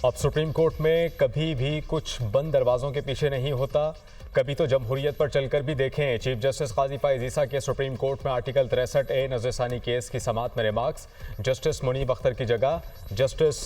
अब supreme court में कभी भी कुछ बंद दरवाजों के पीछे नहीं होता। कभी तो जमहूरियत पर चलकर भी देखें। चीफ जस्टिस काजी फाइज ईसा के सुप्रीम कोर्ट में आर्टिकल 63A नजरसानी केस की समाअत में रिमार्क्स। जस्टिस मुनीब अख्तर की जगह जस्टिस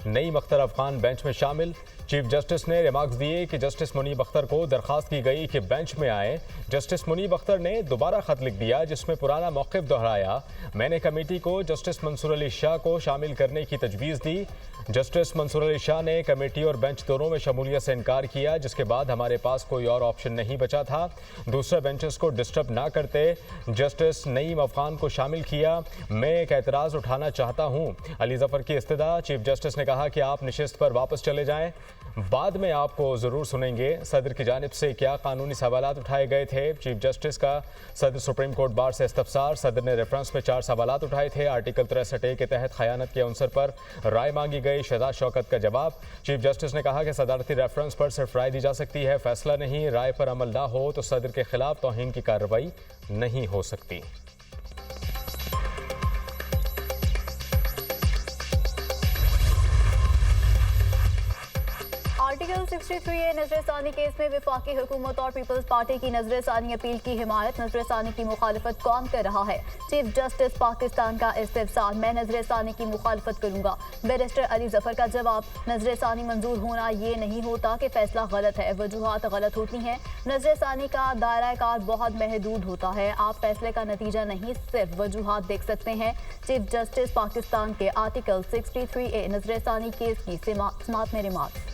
नईम अख्तर अफगान बेंच में शामिल। चीफ जस्टिस ने रिमार्क्स दिए कि जस्टिस मुनीब अख्तर को दरख्वास्त की गई कि बेंच में आए। जस्टिस मुनीब अख्तर ने दोबारा खत लिख दिया जिसमें पुराना मौक़िफ़ दोहराया। मैंने कमेटी को जस्टिस मंसूर अली शाह को शामिल करने की तजवीज़ दी। जस्टिस मंसूर अली शाह ने कमेटी और बेंच दोनों में शमूलियत से इनकार किया, जिसके बाद हमारे पास कोई और ऑप्शन नहीं बचा था। दूसरे बेंचेस को डिस्टर्ब ना करते जस्टिस नईम अफगान को शामिल किया। मैं एक एतराज़ उठाना चाहता हूँ। अली जफ़र की इस्तदा। चीफ जस्टिस ने कहा कि आप निशिस्त पर वापस चले जाएं, बाद में आपको ज़रूर सुनेंगे। सदर की जानिब से क्या कानूनी सवालात उठाए गए थे। चीफ जस्टिस का सदर सुप्रीम कोर्ट बार से इस्तफसार। सदर ने रेफरेंस में 4 सवालात उठाए थे। आर्टिकल 63A के तहत खयानत के अंसर पर राय मांगी गई। शहजाद शौकत का जवाब। चीफ जस्टिस ने कहा कि सदारती रेफरेंस पर सिर्फ राय दी जा सकती है, फैसला नहीं। राय पर अमल ना हो तो सदर के खिलाफ तौहीन की कार्रवाई नहीं हो सकती। आर्टिकल 63A नजरसानी केस में वफाकी हुकूमत और पीपल्स पार्टी की नजरसानी अपील की हिमायत। नजरसानी की मुखालफत कौन कर रहा है? चीफ जस्टिस पाकिस्तान का इस्तिफसार। मैं नजरसानी की मुखालफत करूंगा। बैरिस्टर अली जफर का जवाब। नजरसानी मंजूर होना ये नहीं होता कि फैसला गलत है, वजूहात गलत होती हैं। नजरसानी का दायरा कार बहुत महदूद होता है। आप फैसले का नतीजा नहीं, सिर्फ वजूहात देख सकते हैं। चीफ जस्टिस पाकिस्तान के आर्टिकल 63A नजरसानी केस की समाअत में रिमार्क।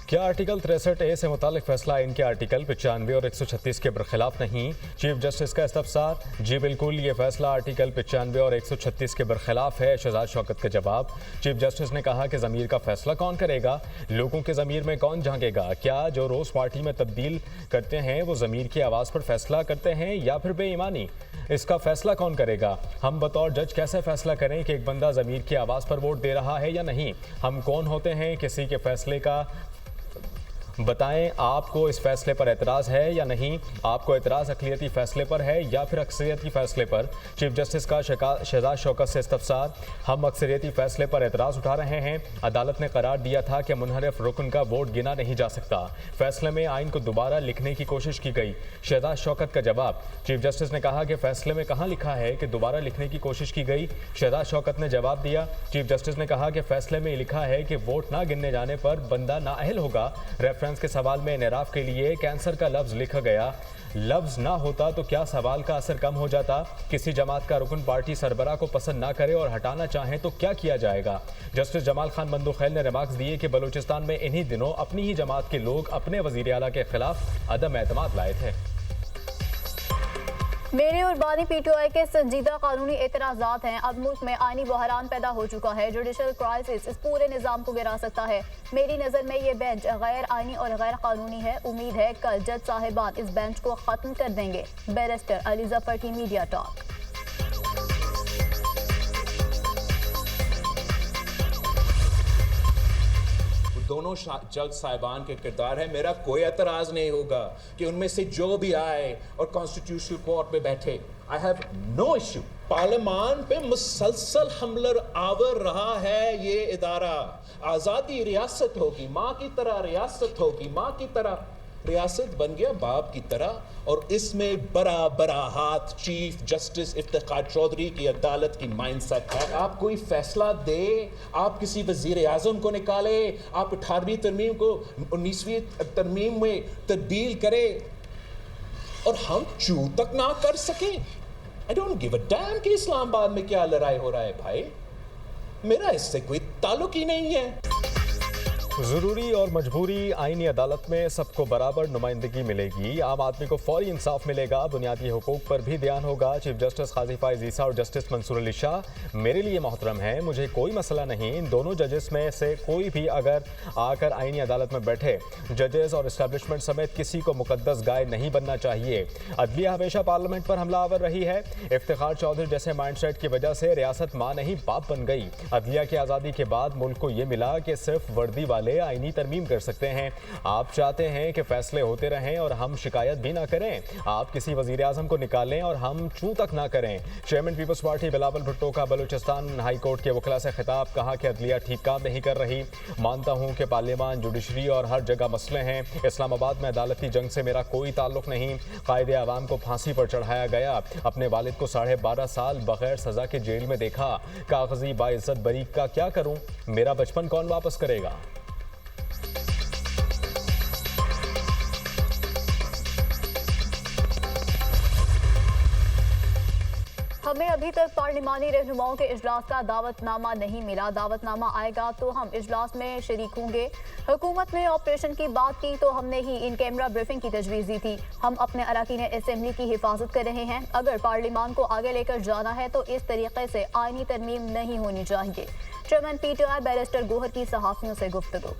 क्या आर्टिकल 63A से मुतालिक फैसला इनके आर्टिकल 95 और 136 के बरखिलाफ नहीं? चीफ जस्टिस का इस्तफसार। जी बिल्कुल, ये फैसला आर्टिकल 95 और 136 के बरखिलाफ है। शहजाद शौकत का जवाब। चीफ जस्टिस ने कहा कि ज़मीर का फैसला कौन करेगा? लोगों के ज़मीर में कौन झांकेगा? क्या जो रोज़ पार्टी में तब्दील करते हैं वो ज़मीर की आवाज़ पर फैसला करते हैं या फिर बेईमानी? इसका फैसला कौन करेगा? हम बतौर जज कैसे फैसला करें कि एक बंदा ज़मीर की आवाज़ पर वोट दे रहा है या नहीं? हम कौन होते हैं किसी के फैसले का बताएं? आपको इस फैसले पर एतराज़ है या नहीं? आपको एतराज़ अक़लियती फ़ैसले पर है या फिर अक्सरियती फ़ैसले पर? चीफ जस्टिस का शहजाद शौकत से इस्तफसार। हम अक्सरियती फ़ैसले पर एतराज़ उठा रहे हैं। अदालत ने करार दिया था कि मुनहरिफ रुकन का वोट गिना नहीं जा सकता। फैसले में आइन को दोबारा लिखने की कोशिश की गई। शहजाद शौकत का जवाब। चीफ जस्टिस ने कहा कि फैसले में कहाँ लिखा है कि दोबारा लिखने की कोशिश की गई? शहजाद शौकत ने जवाब दिया। चीफ जस्टिस ने कहा कि फैसले में लिखा है कि वोट ना गिनने जाने पर बंदा नाअहल होगा। रेफरेंस के सवाल में इनराफ के लिए कैंसर का लफ्ज लिखा गया। लफ्ज ना होता तो क्या सवाल का असर कम हो जाता? किसी जमात का रुकन पार्टी सरबरा को पसंद ना करे और हटाना चाहे तो क्या किया जाएगा? जस्टिस जमाल खान बंदूखैल ने रिमार्क्स दिए कि बलूचिस्तान में इन्हीं दिनों अपनी ही जमात के लोग अपने वजीर आला के खिलाफ अदम एतमाद लाए थे। मेरे और बानी PTI के संजीदा कानूनी एतराज़ात हैं। अब मुल्क में आइनी बहरान पैदा हो चुका है। जुडिशल क्राइसिस इस पूरे निज़ाम को गिरा सकता है। मेरी नज़र में ये बेंच गैर आइनी और गैर कानूनी है। उम्मीद है कल जज साहिबान इस बेंच को ख़त्म कर देंगे। बैरिस्टर अली जफर की मीडिया टॉक। दोनों जज साहिबान के किरदार है। मेरा कोई एतराज़ नहीं होगा कि उनमें से जो भी आए और कॉन्स्टिट्यूशनल कोर्ट में बैठे। I have no issue. पार्लियामान पे मुसलसल हमला आवर रहा है ये इदारा। आज़ादी रियासत होगी, माँ की तरह रियासत होगी, माँ की तरह रियासत बन गया बाप की तरह। और इसमें बड़ा बड़ा हाथ चीफ जस्टिस इफ्तिखार चौधरी की अदालत की माइंडसेट है। आप कोई फैसला दे, आप किसी वजीर आजम को निकाले, आप 18वीं तरमीम को 19वीं तरमीम में तब्दील करें और हम चू तक ना कर सके। I don't give a dam कि इस्लामाबाद में क्या लड़ाई हो रहा है भाई। मेरा इससे कोई ताल्लुक ही नहीं है। ज़रूरी और मजबूरी आईनी अदालत में सबको बराबर नुमाइंदगी मिलेगी। आम आदमी को फौरी इंसाफ मिलेगा। बुनियादी हुकूक पर भी ध्यान होगा। चीफ जस्टिस काजी फाइज ईसा और जस्टिस मंसूर अली शाह मेरे लिए मोहतरम है। मुझे कोई मसला नहीं। इन दोनों जजेस में से कोई भी अगर आकर आईनी अदालत में बैठे, जजेस और इस्टेब्लिशमेंट समेत किसी को मुकद्दस गाय नहीं बनना चाहिए। अदलिया हमेशा पार्लियामेंट पर हमलावर रही है। इफ्तिखार चौधरी जैसे माइंडसेट की वजह से रियासत माँ नहीं बाप बन गई। अदलिया की आज़ादी के बाद मुल्क को ये मिला कि सिर्फ वर्दी वाले पहले आईनी तरमीम कर सकते हैं। आप चाहते हैं कि फैसले होते रहें और हम शिकायत भी ना करें। आप किसी वज़ीर आज़म को निकालें और हम चूं तक ना करें। Chairman People's Party Bilawal Bhutto का बलूचिस्तान हाई कोर्ट के वकला से खिताब, कहा कि अदलिया ठीक काम नहीं कर रही। मानता हूं कि पार्लियामान, जुडिशरी और हर जगह मसले हैं। इस्लामाबाद में अदालती जंग से मेरा कोई ताल्लुक नहीं। कायदे आवाम को फांसी पर चढ़ाया गया। अपने वालिद को 12.5 साल बगैर सजा के जेल में देखा। कागजी बाइज्जत बरी का क्या करूं? मेरा बचपन कौन वापस करेगा? हमें अभी तक पार्लिमानी रहनुमाओं के इजलास का दावतनामा नहीं मिला। दावतनामा आएगा तो हम इजलास में शरीक होंगे। हुकूमत ने ऑपरेशन की बात की तो हमने ही इन कैमरा ब्रीफिंग की तजवीज़ दी थी। हम अपने अराकीन असेंबली की हिफाजत कर रहे हैं। अगर पार्लिमान को आगे लेकर जाना है तो इस तरीके से आईनी तरमीम नहीं होनी चाहिए। चेयरमैन PTI बैरिस्टर गोहर की सहाफ़ियों से गुफ्तगू।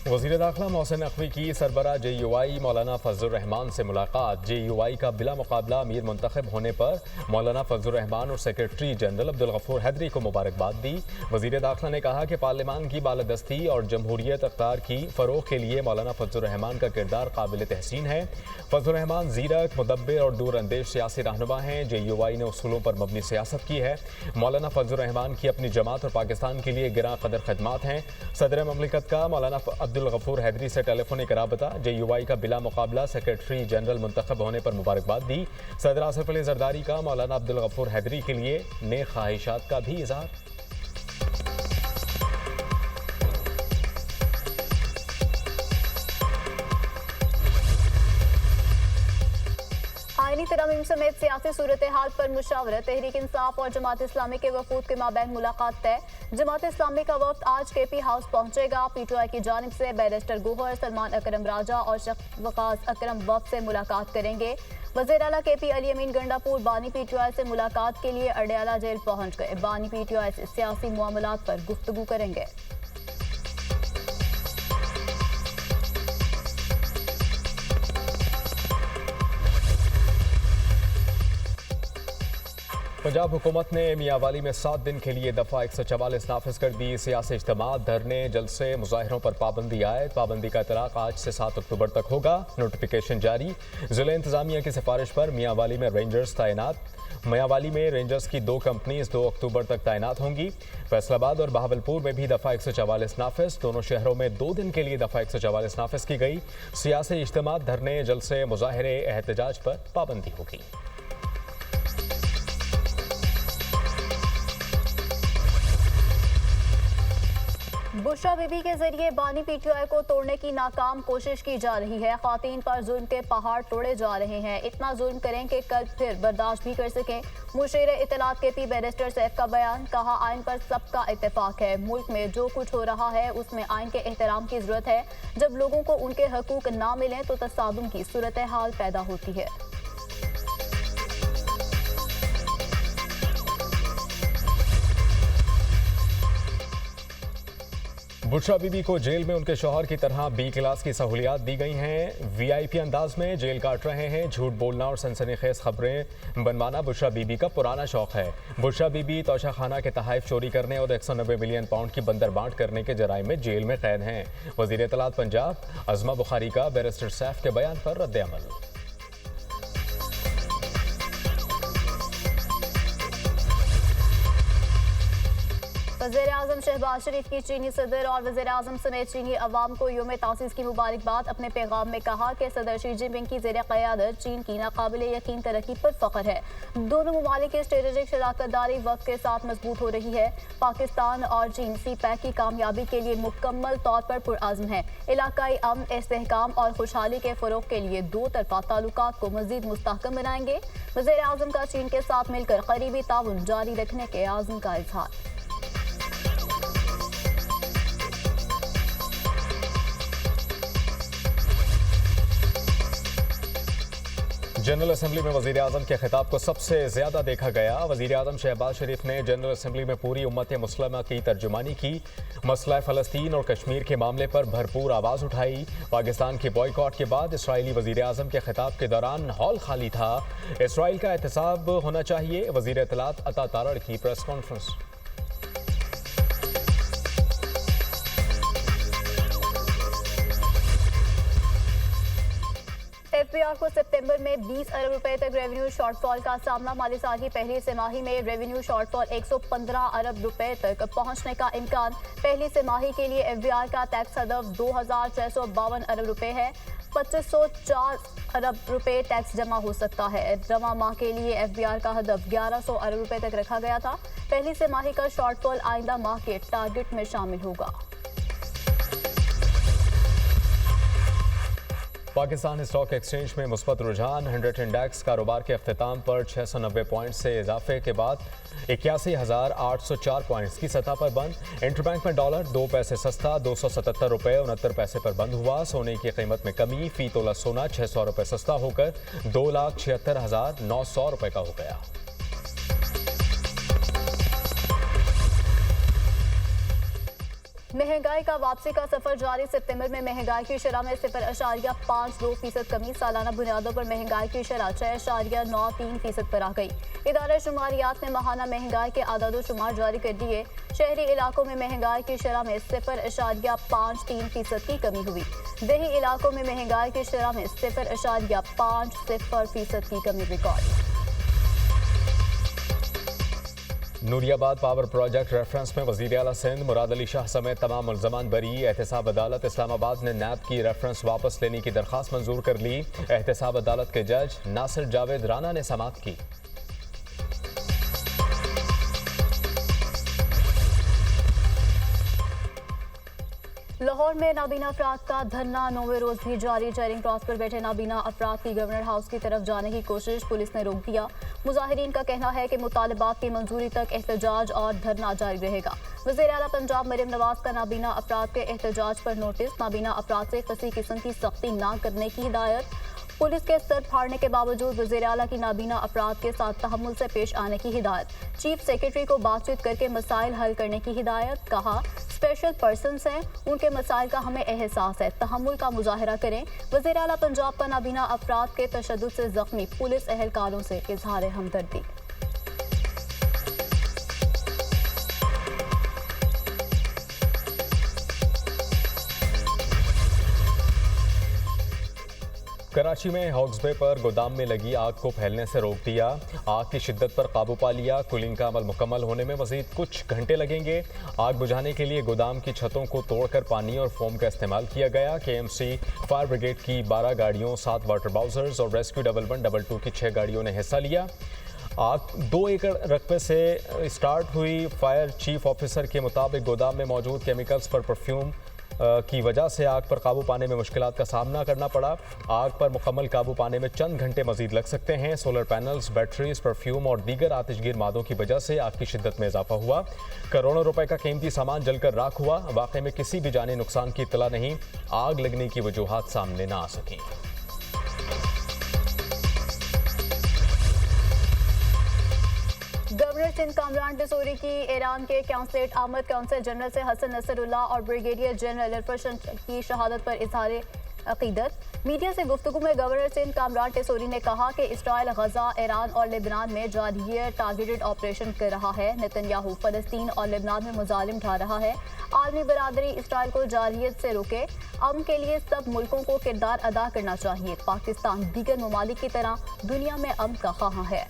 वज़ीर दाखिला मोहसिन नकवी की सरबरा JUI मौलाना फजलुर रहमान से मुलाकात। JUI का बिला मुकाबला अमीर मुंतखब होने पर मौलाना फजलुर रहमान और सेक्रेटरी जनरल अब्दुल गफूर हैदरी को मुबारकबाद दी। वज़ीर दाखिला ने कहा कि पार्लियामान की बालादस्ती और जमहूरियत अख्तार की फ़रोग़ के लिए मौलाना फजलुर रहमान का किरदार काबिल तहसीन है। फजलुर रहमान ज़ीरक, मुदब्बिर और दूर अंदेश सियासी रहनुमा हैं। JUI ने उसूलों पर मबनी सियासत की है। मौलाना फजलुर रहमान की अपनी जमात और पाकिस्तान के लिए गिरा कदर खदमात हैं। सदर ममलिकत का मौलाना अब्दुल गफूर हैदरी से टेलीफोनिक राबता। JUI का बिला मुकाबला सेक्रेटरी जनरल मुंतखब होने पर मुबारकबाद दी। सदर आसिफ अली जरदारी का मौलाना अब्दुल गफूर हैदरी के लिए नेक ख्वाहिशात का भी इजहार। आईनी तरमीम समेत सियासी सूरत हाल पर मुशावरत। तहरीक इंसाफ और जमात इस्लामी के वफूद के माबैन मुलाकात तय। जमात इस्लामी का वफ्द आज KP हाउस पहुंचेगा। PTI की जानिब से बैरिस्टर गोहर, सलमान अकरम राजा और शफकात अकरम वफ्द से मुलाकात करेंगे। वज़ीर आला KP अली अमीन गंडापुर बानी PTI से मुलाकात के लिए अडयाला जेल पहुंच गए। बानी PTI से सियासी मामलात पर गुफ्तगू करेंगे। पंजाब हुकूमत ने मियांवाली में 7 दिन के लिए दफ़ा 144 नाफिज कर दी। सियासी इज्तिमा, धरने, जलसे, मुजाहिरों पर पाबंदी आए। पाबंदी का इतलाक आज से 7 अक्टूबर तक होगा। नोटिफिकेशन जारी। ज़िला इंतज़ामिया की सिफारिश पर मियांवाली में रेंजर्स तैनात। मियांवाली में रेंजर्स की 2 कंपनीज 2 अक्टूबर तक तैनात होंगी। फैसलाबाद और बहावलपुर में भी दफ़ा 144 नाफिज। दोनों शहरों में 2 दिन के लिए दफ़ा 144 नाफिज की गई। सियासी इज्तिमा, धरने, जलसे, मुजाहिरे, एहतजाज पर पाबंदी होगी। बुशरा बीबी के जरिए बानी PTI को तोड़ने की नाकाम कोशिश की जा रही है। ख़वातीन पर जुल्म के पहाड़ तोड़े जा रहे हैं। इतना जुल्म करें कि कल फिर बर्दाश्त भी कर सकें। मुशीर इत्तलात KP बैरिस्टर सैफ का बयान, कहा आइन पर सबका इत्तेफाक है। मुल्क में जो कुछ हो रहा है उसमें आइन के एहतराम की जरूरत है। जब लोगों को उनके हकूक ना मिलें तो तसादुम की सूरत हाल पैदा होती है। बुशरा बीबी को जेल में उनके शौहर की तरह B क्लास की सहूलियात दी गई हैं। VIP अंदाज में जेल काट रहे हैं। झूठ बोलना और सनसनीखेज खबरें बनवाना बुशरा बीबी का पुराना शौक है। बुशरा बीबी तोशा खाना के तहाइफ चोरी करने और 190 मिलियन पाउंड की बंदर बांट करने के जराइम में जेल में कैद हैं। वज़ीर इत्तलात पंजाब अज़मा बुखारी का बैरिस्टर सैफ के बयान पर रद्द-ए-अमल। वज़ीर-ए-आज़म शहबाज शरीफ की चीनी सदर और वज़ीर-ए-आज़म समेत चीनी अवाम को यौम तासीस की मुबारकबाद। अपने पैगाम में कहा कि सदर शी जिनपिंग की ज़ेर क़यादत चीन की नाकाबिल यकीन तरक्की पर फ़ख्र है। दोनों ममालिक की स्ट्रेटेजिक शराकतदारी वक्त के साथ मजबूत हो रही है। पाकिस्तान और चीन CPEC की कामयाबी के लिए मुकम्मल तौर पर पुरअज़्म है। इलाकाई अमन, इस्तेहकाम और खुशहाली के फ़रोग़ के लिए दो तरफ़ा ताल्लुकात को मज़ीद मुस्तहकम बनाएंगे। वज़ीर-ए-आज़म का चीन के साथ मिलकर करीबी ताउन जारी रखने के आज़म का इज़हार। जनरल असेंबली में वज़ीर आज़म के खिताब को सबसे ज़्यादा देखा गया। वज़ीर आज़म शहबाज शरीफ ने जनरल असेंबली में पूरी उम्मत मुस्लिमा की तर्जुमानी की। मसला फ़लस्तीन और कश्मीर के मामले पर भरपूर आवाज़ उठाई। पाकिस्तान के बॉयकॉट के बाद इसराइली वज़ीर आज़म के खिताब के दौरान हॉल खाली था। इसराइल का एहतसाब होना चाहिए, वज़ीर इत्तलात अता तारड़ की प्रेस कॉन्फ्रेंस। एफबीआर को सितंबर में 20 अरब रुपए तक रेवेन्यू शॉर्टफॉल का सामना। माली साल की पहली तिमाही में रेवेन्यू शॉर्टफॉल 115 अरब रुपए तक पहुंचने का इम्कान। पहली तिमाही के लिए एफबीआर का टैक्स हदफ 2652 अरब रुपए है। 2504 अरब रुपए टैक्स जमा हो सकता है। जमा माह के लिए एफबीआर का हदफ 1100 अरब रुपए तक रखा गया था। पहली तिमाही का शॉर्टफॉल आइंदा माह के टारगेट में शामिल होगा। पाकिस्तान स्टॉक एक्सचेंज में मुस्बत रुझान। 100 इंडेक्स कारोबार के अख्ताम पर 690 पॉइंट से इजाफे के बाद 81,804 पॉइंट्स की सतह पर बंद। इंटरबैंक में डॉलर 2 पैसे सस्ता 277 रुपये 69 पैसे पर बंद हुआ। सोने की कीमत में कमी, फी तोला सोना 600 रुपये सस्ता होकर 2,76,900 रुपये का हो गया। महंगाई का वापसी का सफर जारी। सितंबर में महंगाई की शरह में 0.52% कमी। सालाना बुनियादों पर महंगाई की शरह 6.93% पर आ गई। इदारे शुमारियात ने माहाना महंगाई के आदाद-ओ-शुमार जारी कर दिए। शहरी इलाकों में महंगाई की शरह में 0.53% की कमी हुई। देही इलाकों में महंगाई की शरह में 0.50% की कमी record. Nooriabad power project reference में वज़ीर आला सिंध मुराद अली शाह समेत तमाम मुल्ज़मान बरी। एहतसाब अदालत इस्लामाबाद ने नैब की रेफरेंस वापस लेने की दरख्वास्त मंजूर कर ली। एहतसाब अदालत के जज नासिर जावेद राना ने समाअत की। लाहौर में नाबीना अफराद का धरना 9वें रोज भी जारी। चेरिंग क्रॉस पर बैठे नाबीना अफराद की गवर्नर हाउस की तरफ जाने की कोशिश पुलिस ने रोक दिया। मुजाहिरीन का कहना है कि मुतालबात की मंजूरी तक एहतजाज और धरना जारी रहेगा। वज़ीर आला पंजाब मरियम नवाज का नाबीना अफराद के एहतजाज पर नोटिस। नाबीना अफराद से किसी किस्म की सख्ती न करने की हिदायत। पुलिस के सर फाड़ने के बावजूद वज़ीर आला की नाबीना अफराद के साथ तहम्मुल से पेश आने की हिदायत। चीफ सेक्रेटरी को बातचीत करके मसाइल हल करने की हिदायत। कहा स्पेशल पर्सन्स हैं, उनके मसाइल का हमें एहसास है, तहम्मुल का मुजाहरा करें। वज़ीर आला पंजाब का नाबीना अफराद के तशद्दुद से ज़ख्मी पुलिस एहलकारों से इजहार हमदर्दी। कराची में हॉक्सबे पर गोदाम में लगी आग को फैलने से रोक दिया। आग की शिद्दत पर काबू पा लिया। कूलिंग का अमल मुकम्मल होने में मजीद कुछ घंटे लगेंगे। आग बुझाने के लिए गोदाम की छतों को तोड़कर पानी और फोम का इस्तेमाल किया गया। KMC फायर ब्रिगेड की 12 गाड़ियों, 7 वाटर बाउजर्स और रेस्क्यू 1122 की 6 गाड़ियों ने हिस्सा लिया। आग 2 एकड़ रकबे से स्टार्ट हुई। फायर चीफ ऑफिसर के मुताबिक गोदाम में मौजूद केमिकल्स पर परफ्यूम की वजह से आग पर काबू पाने में मुश्किलात का सामना करना पड़ा। आग पर मुकम्मल काबू पाने में चंद घंटे मजीद लग सकते हैं। सोलर पैनल्स, बैटरीज, परफ्यूम और दीगर आतिशगीर मादों की वजह से आग की शिद्दत में इजाफा हुआ। करोड़ों रुपए का कीमती सामान जलकर राख हुआ। वाक़े में किसी भी जानी नुकसान की इत्तला नहीं। आग लगने की वजूहात सामने न आ सकें। गवर्नर सिंध कामरान टिसोरी की ईरान के काउंसलेट आमद काउंसिल जनरल से हसन नसरुल्लाह और ब्रिगेडियर जनरल इरफान की शहादत पर इजहार अकीदत। मीडिया से गुफ्तगू में गवर्नर सिंध कामरान टिसोरी ने कहा कि इसराइल गजा, ईरान और लेबनान में जारहियत टारगेटेड ऑपरेशन कर रहा है। नेतन्याहू फलस्तीन और लेबनान में मुजालिम ढा रहा है। आलमी बरादरी इसराइल को जारहियत से रोके। अमन के लिए सब मुल्कों को किरदार अदा करना चाहिए। पाकिस्तान दीगर ममालिक की तरह दुनिया में अमन का ख्वाह है।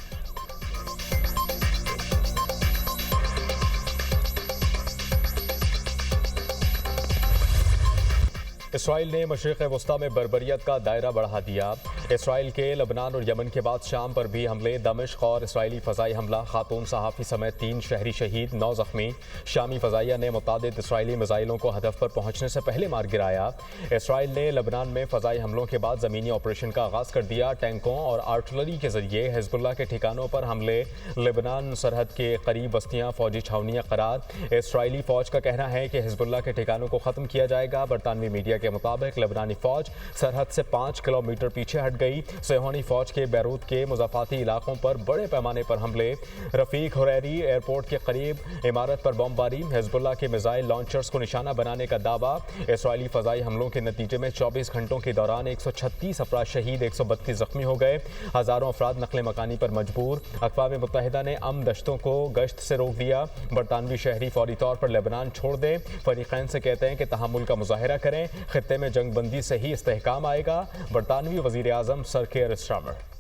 इसराइल ने मशरिक़ वस्ता में बर्बरियत का दायरा बढ़ा दिया। इसराइल के लबनान और यमन के बाद शाम पर भी हमले। दमिश्क और इसराइली फ़ज़ाई हमला, खातून सहाफ़ी समेत 3 शहरी शहीद, 9 ज़ख्मी। शामी फ़ज़ाइया ने मुतादिद इसराइली मिसाइलों को हदफ पर पहुँचने से पहले मार गिराया। इसराइल ने लबनान में फ़ज़ाई हमलों के बाद ज़मीनी ऑपरेशन का आगाज़ कर दिया। टैंकों और आर्टिलरी के जरिए हिज़्बुल्लाह के ठिकानों पर हमले। लेबनान सरहद के करीब बस्तियाँ फौजी छावनियाँ करार। इसराइली फ़ौज का कहना है कि हिज़्बुल्लाह के ठिकानों को ख़त्म किया जाएगा। बरतानवी मीडिया के मुताबिक लेबनानी फौज सरहद से 5 किलोमीटर पीछे हट गई। सेहोनी फौज के बैरूत के मुजाफाती इलाकों पर बड़े पैमाने पर हमले, रफीक हुरैरी एयरपोर्ट के करीब इमारत पर बमबारी, हिजबुल्लाह के मिसाइल लॉन्चर्स को निशाना बनाने का दावा। इसराइली फजाई हमलों के नतीजे में 24 घंटों के दौरान 136 अफराद शहीद, 132 जख्मी हो गए। हज़ारों अफराद नकले मकानी पर मजबूर। अक़वाम मुत्तहिदा ने अमन दश्तों को गश्त से रोक दिया। बरतानवी शहरी फौरी तौर पर लेबनान छोड़ दें। फरीक़ैन से कहते हैं कि तहम्मुल का मुजाहिरा करें, खित्ते में जंग बंदी से ही इस्तेहकाम आएगा। बरतानवी वज़ीर आज़म Sir Keir Starmer.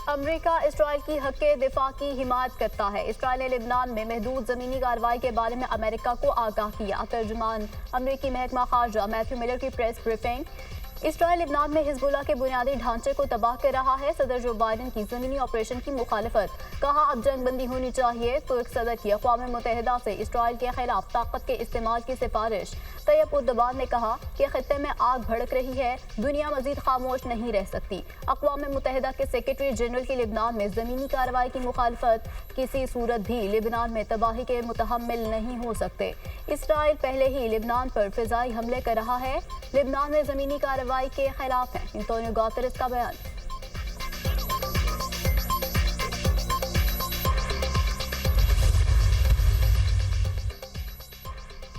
America Israel की हक़ दिफा की हिमायत करता है। इसराइल ने लेबनान में महदूद ज़मीनी कार्रवाई के बारे में अमेरिका को आगाह किया। तर्जुमान अमेरिकी महकमा खारजा मैथ्यू मिलर की प्रेस ब्रीफिंग। इसराइल लेबनान में हिजबुल्लाह के बुनियादी ढांचे को तबाह कर रहा है। सदर जो बाइडन की ज़मीनी ऑपरेशन की मुखालफत, कहा अब जंग बंदी होनी चाहिए। तुर्क सदर की अक़वाम मुत्तहिदा से इसराइल के खिलाफ ताकत के इस्तेमाल की सिफारिश। तैयब उर्दोगान ने कहा कि खित्ते में आग भड़क रही है, दुनिया मजीद खामोश नहीं रह सकती। अक़वाम मुत्तहिदा के सेक्रेटरी जनरल की लेबनान में ज़मीनी कार्रवाई की मुखालफत किसी सूरत भी लेबनान में तबाही के मुतहम्मिल नहीं हो सकते। इसराइल पहले ही लेबनान पर फ़िज़ाई हमले कर रहा है, लेबनान में ज़मीनी कार्रवाई के खिलाफ है। एंटोनियो गुतेरेस का बयान।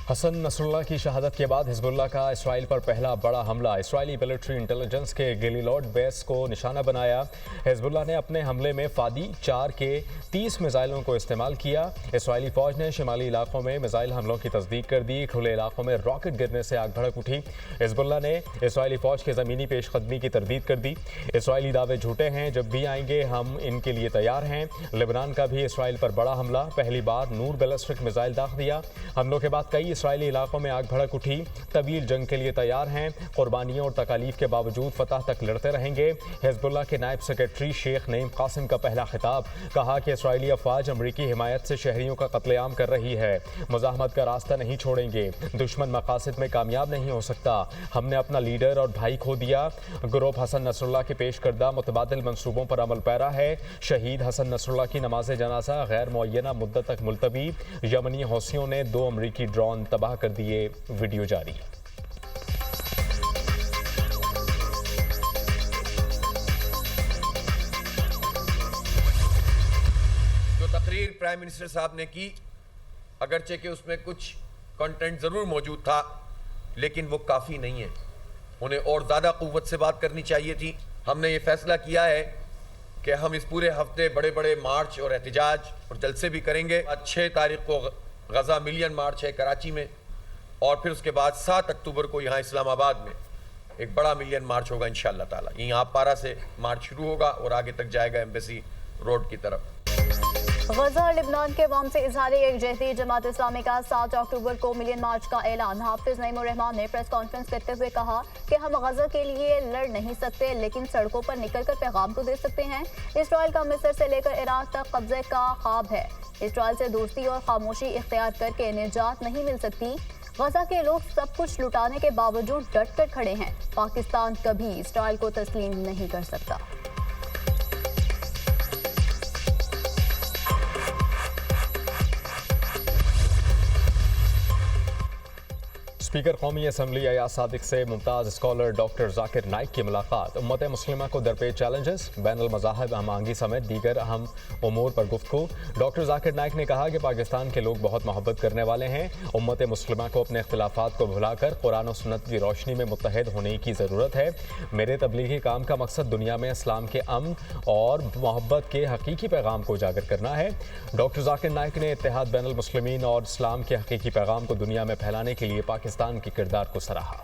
हसन नसरुल्लाह की शहादत के बाद हिजबुल्लाह का इसराइल पर पहला बड़ा हमला। इसराइली मिलिट्री इंटेलिजेंस के गिलिलोड बेस को निशाना बनाया। हिजबुल्लाह ने अपने हमले में फादी 4 के 30 मिसाइलों को इस्तेमाल किया। इसराइली फौज ने शिमाली इलाकों में मिसाइल हमलों की तस्दीक कर दी। खुले इलाकों में रॉकेट गिरने से आग भड़क उठी। हिजबुल्लाह ने इसराइली फौज की ज़मीनी पेशकदमी की तरदीद कर दी। इसराइली दावे झूठे हैं, जब भी आएंगे हम इनके लिए तैयार हैं। लेबनान का भी इसराइल पर बड़ा हमला, पहली बार नूर बैलिस्टिक मिसाइल दाग दिया। हमलों के बाद कई इसराइली इलाकों में आग भड़क उठी। तवील जंग के लिए तैयार हैं, कुर्बानियों और तकालीफ के बावजूद फतह तक लड़ते रहेंगे। हिजबुल्लाह के नायब सेक्रेटरी शेख नईम कासिम का पहला खिताब, कहा कि इसराइली अफवाज अमरीकी हिमायत से शहरियों का कत्लेआम कर रही है, मुजाहमत का रास्ता नहीं छोड़ेंगे, दुश्मन मकासद में कामयाब नहीं हो सकता। हमने अपना लीडर और भाई खो दिया। ग्रुप हसन नसरुल्लाह के पेश करदा मुतबादिल मंसूबों पर अमल पैरा है। शहीद हसन नसरुल्लाह की नमाज जनाजा गैर मुअय्यना मुद्दत तक मुलतवी। यमनी हौसियों ने 2 अमरीकी ड्रोन तबाह कर दिए। वीडियो जारी। जो तकरीर प्राइम मिनिस्टर साहब ने की, अगरचे कि उसमें कुछ कंटेंट ज़रूर मौजूद था, लेकिन वो काफ़ी नहीं है। उन्हें और ज़्यादा क़ुव्वत से बात करनी चाहिए थी। हमने ये फैसला किया है कि हम इस पूरे हफ्ते बड़े बड़े मार्च और एहतजाज और जलसे भी करेंगे। 6 तारीख को गज़ा मिलियन मार्च है कराची में, और फिर उसके बाद 7 अक्टूबर को यहाँ इस्लामाबाद में एक बड़ा मिलियन मार्च होगा इंशाअल्लाह ताला। यहाँ पारा से मार्च शुरू होगा और आगे तक जाएगा एम्बेसी रोड की तरफ। गजा और लिबनान के अवाम से इजहार यकजहती। जमात इस्लामी का 7 अक्टूबर को मिलियन मार्च का ऐलान। हाफिज नईमुर रहमान ने प्रेस कॉन्फ्रेंस करते हुए कहा कि हम गजा के लिए लड़ नहीं सकते, लेकिन सड़कों पर निकलकर पैगाम तो दे सकते हैं। इसराइल का मिस्र से लेकर इराक तक कब्जे का ख्वाब है। इसराइल से दोस्ती और खामोशी इख्तियार करके निजात नहीं मिल सकती। गजा के लोग सब कुछ लुटाने के बावजूद डट कर खड़े हैं। पाकिस्तान कभी इसराइल को तस्लीम नहीं कर सकता। स्पीकर कौमी असम्बली अयाज सादिक से मुमताज़ स्कॉलर डॉक्टर जाकिर नाइक की मुलाकात। उम्मत मुस्लिमा को दरपेश चैलेंजेस, बैनुल मज़ाहिब हमआहंगी समेत दीगर अहम उमूर पर गुफ्तगू। डॉक्टर जाकिर नाइक ने कहा कि पाकिस्तान के लोग बहुत मोहब्बत करने वाले हैं। उम्मत मुस्लिमा को अपने इख्तिलाफात को भुलाकर कुरान और सुन्नत की रोशनी में मुत्तहिद होने की ज़रूरत है। मेरे तबलीगी काम का मकसद दुनिया में इस्लाम के अमन और मोहब्बत के हकीकी पैगाम को उजागर करना है। डॉक्टर जाकिर नाइक ने इत्तेहाद बैनुल मुस्लिमीन और इस्लाम के हकीकी पैगाम को दुनिया में फैलाने के लिए पाकिस्तान के किरदार को सराहा।